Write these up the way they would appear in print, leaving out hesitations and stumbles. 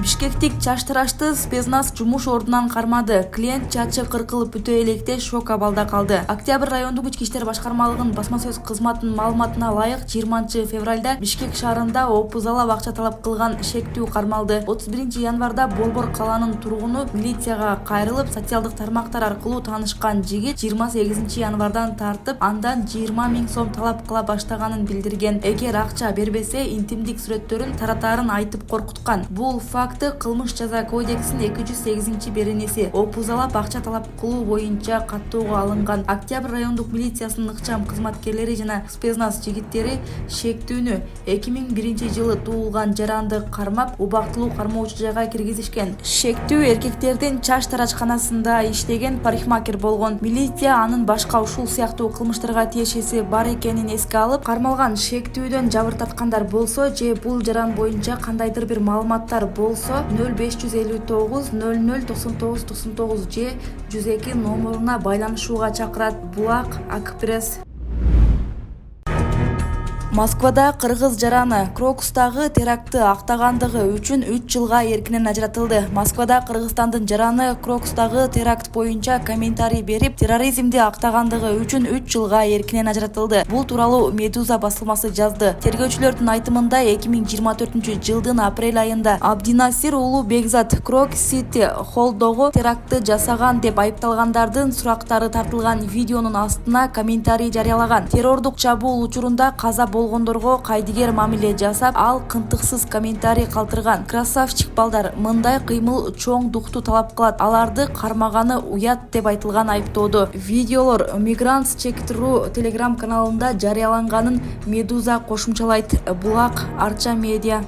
Бишкектик чаштырашты спецназ жумуш ордунан кармады. Клиент чачы кыркылып бүтө электе шок абалда калды. Октябрь райондук ички иштер башкармалыгынын басма сөз кызматынын маалыматына ылайык 20-февралда Бишкек шаарында опузалап акча талап кылган шектүү кармалды. 31-январда Борбор каланын тургуну милицияга кайрылып, социалдык тармактар аркылуу таанышкан жигит 28-январдан тартып, андан 20 000 сом талап кыла баштаганын билдирген. Эгер акча бербесе, интимдик сүрөттөрүн таратаарын айтып коркуткан. Бул факты кылмыш жаза кодексинин 208-беренеси опузалап акча талап кылуу боюнча каттоого алынган. Октябрь райондук милициясынын ыкчам кызматкерлери жана спецназ жигиттери шектүүнү 2001-жылы туулган жаранды кармап, убактылуу кармоочу жайга киргизишкен. Шектүү эркектердин чач тарачканасында иштеген парикмахер болгон. Милиция анын башка ушул сыяктуу кылмыштарга тиешеси бар экенин эске алып, кармалган шектүүдөн жабыртаткандар болсо же бул жаран боюнча кандайдыр бир маалыматтар болсо 0559 00 99 99 же 102 номуруна байланышууга чакырат. Булак Акпресс. Москвада кыргыз жараны Крокустагы терактты актагандыгы үчүн 3 жылга эркинен ажыратылды. Москвада Кыргызстандын жараны Крокустагы теракт боюнча комментарий берип, терроризмди актагандыгы үчүн 3 жылга эркинен ажыратылды. Бул тууралуу Медуза басылмасы жазды. Тергөөчүлөрдүн айтымында 2024-жылдын апрель айында Абдинасир уулу Бекзат Крок Сити Холлдогу терактты жасаган деп айыпталгандардын сурактары тартылган видеонун астына комментарий жарыялаган. Террордук чабуул учурунда каза болгондорго кайдыгер мамиле жасап, ал кынтыксыз комментарий калтырган. Красавчик балдар, мындай кыймыл чоң дукту талап кылат. Аларды кармаганы уят деп айтылган айыптоодо. Видеолор Migrants Checked.ru телеграм каналында жарыяланганын Медуза кошумчалайт. Булак Арча медиа.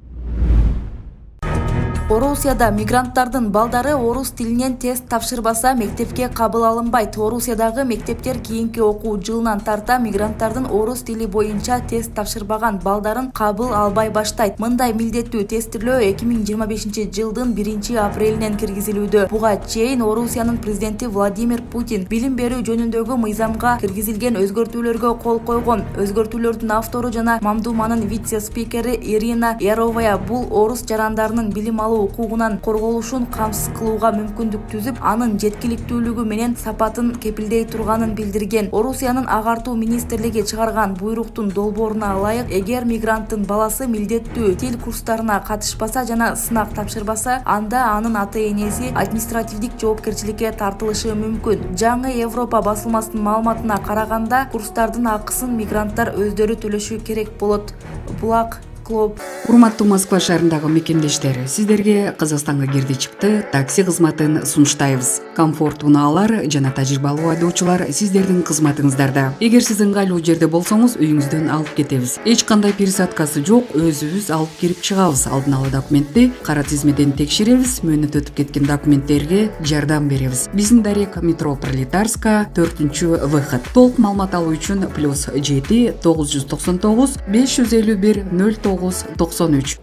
Орусияда мигранттардын балдары орус тилинен тест тапшырбаса мектепке кабыл алынбайт. Орусиядагы мектептер кийинки окуу жылынан тарта мигранттардын орус тили боюнча тест тапшырбаган балдарын кабыл албай баштайт. Мындай милдеттүү тестирлөө 2025-жылдын 1-апрелинен киргизилүүдө. Буга чейин Орусиянын президенти Владимир Путин билим берүү жөнүндөгү мыйзамга киргизилген өзгөртүүлөргө кол койгон. Өзгөртүүлөрдүн автору жана Мамдуманын вице-спикери Ирина Яровая бул орус жарандарынын билим алуу укугунан корголушун камсыз кылууга мүмкүндүк түзүп, анын жеткиликтүүлүгү менен сапатын кепилдей турганын билдирген. Орусиянын агартуу министрлиги чыгарган буйруктун долбооруна ылайык, эгер мигранттын баласы милдеттүү тил курстарына катышпаса жана сынак тапшырбаса, анда анын ата-энеси административдик жоопкерчиликке тартылышы мүмкүн. Жаңы Европа басылмасынын маалыматына караганда, курстардын акысын мигранттар өздөрү төлөшү керек болот. Булак Клуб. Урматтуу Москва шаарындагы мекендештер, сиздерге Казакстанга кирди чыкты такси кызматын сунуштайбыз. Комфорт унаалар жана тажрыйбалуу айдоочулар сиздердин кызматыңыздарда. Эгер сиз ыңгайлуу жерде болсоңуз, үйүңүздөн алып кетебиз. Эч кандай пересадкасы жок, өзүбүз алып кирип чыгабыз. Алдын ала документти кара тизмеден текшеребиз, мөөнөт өтүп кеткен документтерге жардам беребиз. Биздин дарек метро Пролетарска 4-выход. Толук маалымат алуу үчүн +7 999 551 0993.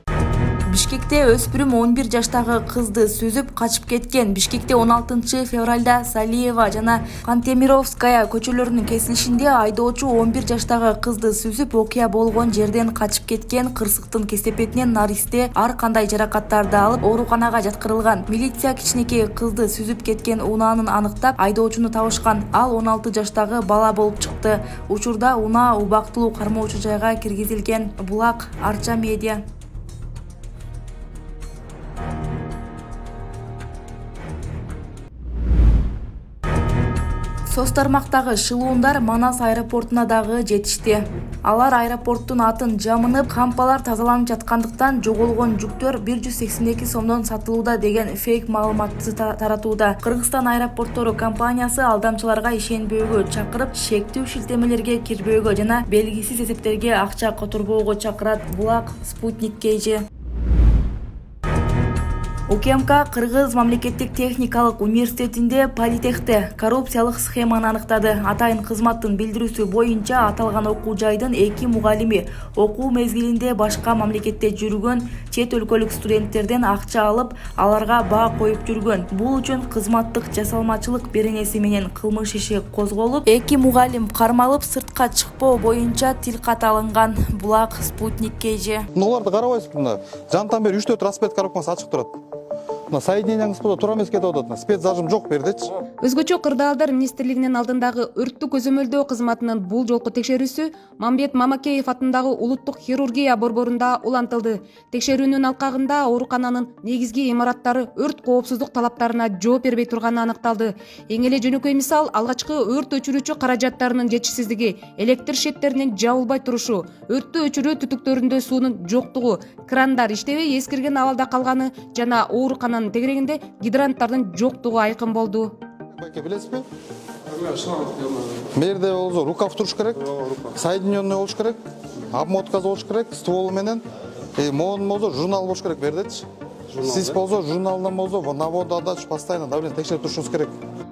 Бишкекте өспүрүм 11 жаштагы кызды сүзүп качып кеткен. Бишкекте 16-февралда Салиева жана Кантемировская көчөлөрүнүн кесилишинде айдоочу 11 жаштагы кызды сүзүп окуя болгон жерден качып кеткен. Кырсыктын кесепетинен наристе ар кандай жаракаттарды алып ооруканага жаткырылган. Милиция кичинекей кызды сүзүп кеткен унаанын аныктап, айдоочуну табышкан. Ал 16 жаштагы бала болуп чыкты. Учурда унаа убактылуу кармоочу жайга киргизилген. Булак Арча медиа. Соц тармактагы шылуундар Манас аэропортуна дагы жетишти. Алар аэропорттун атын жамынып, кампалар тазаланып жаткандыктан жоголгон жүктөр 182 сомдон сатылууда деген фейк маалыматты таратууда. Кыргызстан аэропорттору компаниясы алдамчыларга ишенбөөгө чакырып, шектүү шилтемелерге кирбөөгө жана белгисиз эсептерге акча которбоого чакырат. Булак Спутник KG. УКМК Кыргыз мамлекеттик техникалык университетинде политехте коррупциялык схеманы аныктады. Атайын кызматтын билдирүүсү боюнча аталган окуу жайдын 2 мугалими окуу мезгилинде башка мамлекетте жүргөн чет өлкөлүк студенттерден акча алып, аларга баа коюп жүргөн. Бул үчүн кызматтык жасалмачылык беренеси менен кылмыш иши козголуп, 2 мугалим кармалып, сыртка чыкпоо боюнча тилкат алынган. Булак Спутник KG. Оларды карабайсыз, мына жантан бери 3-4 распед коробкасы ачык турат. мына соединениеңиз болсо туура эмес кетип атат, спецзажим жок бердичи. Өзгөчө Кырдаалдар министрлигинин алдындагы өрттү көзөмөлдөө кызматынын бул жолку текшерүүсү Мамбет Мамакеев атындагы улуттук хирургия борборунда улантылды. Текшерүүнүн алкагында оорукананын негизги имараттары өрт коопсуздук талаптарына жооп бербей турганы аныкталды. Эң эле жөнөкөй мисал алгачкы өрт өчүрүүчү каражаттарынын жетишсиздиги, электр шеттеринин жабылбай турушу, өрттү өчүрүү түтүктөрүндө суунун жоктугу, крандар иштебей эскирген абалда калганы жана оорукананын тегерегинде гидранттардын жоктугу айкын болду. Байке билесизби? Мерде болсо рукав туруш керек, соединенный болуш керек, обмоткасы болуш керек, ствол менен, могун болсо журнал болуш керек бердечи. Сиз болсо журналдан болсо навод отдачу постоянно давление текшерип турушуңуз керек.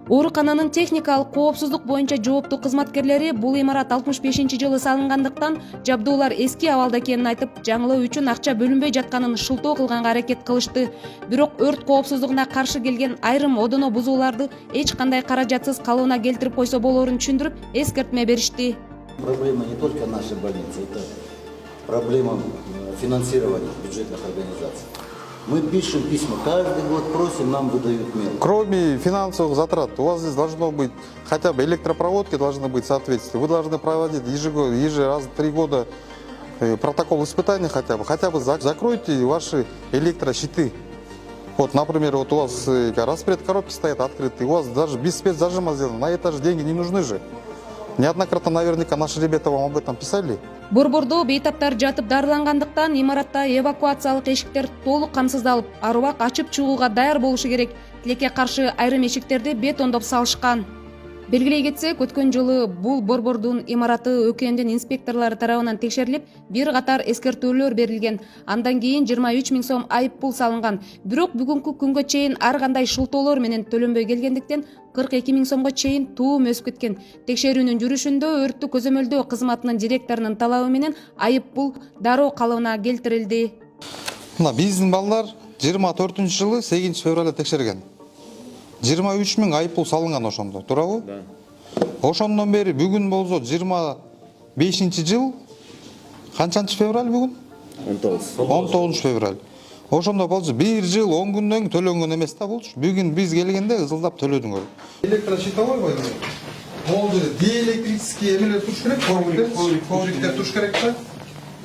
Оорукананын техникалык коопсуздук боюнча жооптуу кызматкерлери бул имарат 65-жылы салынгандыктан жабдуулар эски абалда экенин айтып, жаңылоо үчүн акча бөлүнбөй жатканын шылтоо кылганга аракет кылышты. Бирок өрт коопсуздугуна каршы келген айрым одоно бузууларды эч кандай каражатсыз калыбына келтирип койсо болоорун түшүндүрүп, эскертме беришти. Проблема не только нашей больницы, это проблема финансирования бюджетных организаций. Мы пишем письма, каждый год просим, нам выдают мелочь. Кроме финансовых затрат, у вас здесь должно быть хотя бы электропроводки должны быть в соответствии. Вы должны проводить раз в 3 года протокол испытаний хотя бы закройте ваши электрощиты. Вот, например, вот у вас распред коробки стоят открытые, у вас даже без спецзажима сделано, на это же деньги не нужны же. Неоднократно наверняка наши ребята вам об этом писали. Борбордо бейтаптар жатып дарылангандыктан имаратта эвакуациялык эшиктер толук камсыздалып, ар убак ачып чыгууга даяр болушу керек. Тилекке каршы айрым эшиктерди бетондоп салышкан. Белгилей кетсек, өткөн жылы бул борбордун имараты ÖKMдин инспекторлору тарабынан текшерилип, бир катар эскертүүлөр берилген. Андан кийин 23 000 сом айып пул салынган. Бирок бүгүнкү күнгө чейин ар кандай шылтоолор менен төлөнбөй келгендиктен 42 000 сомго чейин туум өсүп кеткен. Текшерүүнүн жүрүшүндө өрттү көзөмөлдөө кызматынын директорунун талабы менен айып пул дароо калыбына келтирилди. Мына биздин балдар 24-жылы 8 февралда текшерген. 23 000 айып пул салынган ошондо, туурабы? Да. Ошондон бери бүгүн болсо 25-жыл, канчанчы февраль бүгүн? 19 февраль. Ошондо болчу 1 жыл 10 күндөн төлөнгөн эмес да болчу. Бүгүн биз келгенде ызылдап төлөдүңөр. Электрощитовой бар. Ол жерде диэлектрический эмелер туруш керек, ковриктер туруш керек да.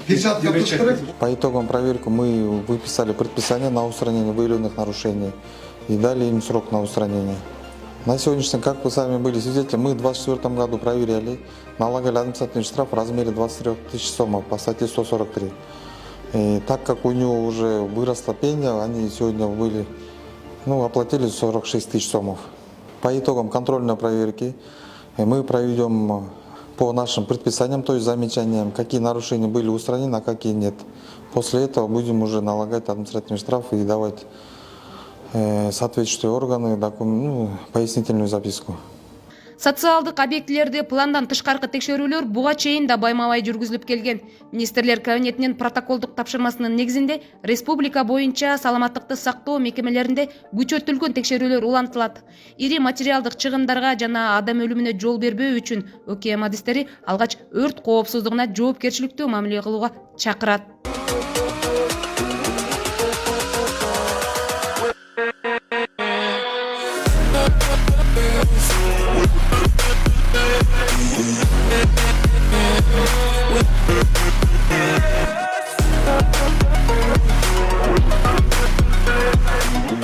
Перчатка туруш керек. По итогам проверки мы выписали предписание на устранение выявленных нарушений и дали им срок на устранение. На сегодняшний день, как вы сами были свидетелями, мы в 2024 году проверяли, налагали административный штраф в размере 23 000 сомов по статье 143. И так как у него уже выросла пеня, они сегодня оплатили 46 000 сомов. По итогам контрольной проверки мы проведем по нашим предписаниям, то есть замечаниям, какие нарушения были устранены, а какие нет. После этого будем уже налагать административный штраф и давать соответствующие органы пояснительную записку. Социалдык объектилерди пландан тышкаркы текшерүүлөр буга чейин да байма-бай жүргүзүлүп келген. Министрлер кабинетинин протоколдук тапшырмасынын негизинде республика боюнча саламаттыкты сактоо мекемелеринде күчөтүлгөн текшерүүлөр улантылат. Ири материалдык чыгымдарга жана адам өлүмүнө жол бербөө үчүн ÖKM адистери алгач өрт коопсуздугуна жоопкерчиликтүү мамиле кылууга чакырат.